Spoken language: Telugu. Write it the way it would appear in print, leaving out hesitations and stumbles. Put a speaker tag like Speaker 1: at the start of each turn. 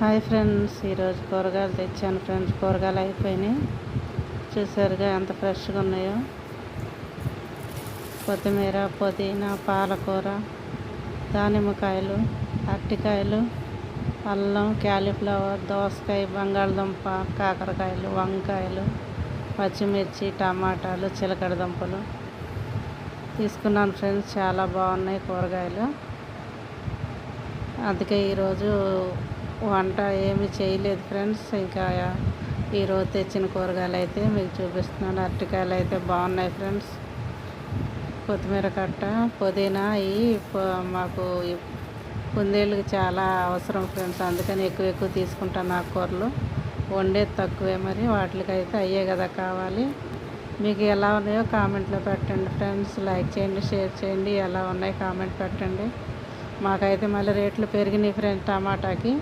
Speaker 1: హాయ్ ఫ్రెండ్స్, ఈరోజు కూరగాయలు తెచ్చాను ఫ్రెండ్స్. కూరగాయలు అయిపోయినాయి. చూసారుగా ఎంత ఫ్రెష్గా ఉన్నాయో. కొత్తిమీర, పుదీనా, పాలకూర, దానిమ్మకాయలు, అరటికాయలు, అల్లం, క్యాలీఫ్లవర్, దోసకాయ, బంగాళదుంప, కాకరకాయలు, వంకాయలు, పచ్చిమిర్చి, టమాటాలు, చిలకడ దుంపలు తీసుకున్నాను ఫ్రెండ్స్. చాలా బాగున్నాయి కూరగాయలు. అందుకే ఈరోజు వంట ఏమి చేయలేదు ఫ్రెండ్స్. ఇంకా ఈరోజు తెచ్చిన కూరగాయలు అయితే మీకు చూపిస్తున్నాను. అరటికాయలు అయితే బాగున్నాయి ఫ్రెండ్స్. కొత్తిమీర కట్ట, పుదీనా ఇవి మాకు కుందేళ్ళకి చాలా అవసరం ఫ్రెండ్స్. అందుకని ఎక్కువ తీసుకుంటాను. ఆకుకూరలు వండేది తక్కువే, మరి వాటికైతే అయ్యే కదా కావాలి. మీకు ఎలా ఉన్నాయో కామెంట్లో పెట్టండి ఫ్రెండ్స్. లైక్ చేయండి, షేర్ చేయండి. ఎలా ఉన్నాయి కామెంట్ పెట్టండి. మాకైతే మళ్ళీ రేట్లు పెరిగినాయి ఫ్రెండ్స్ టమాటాకి.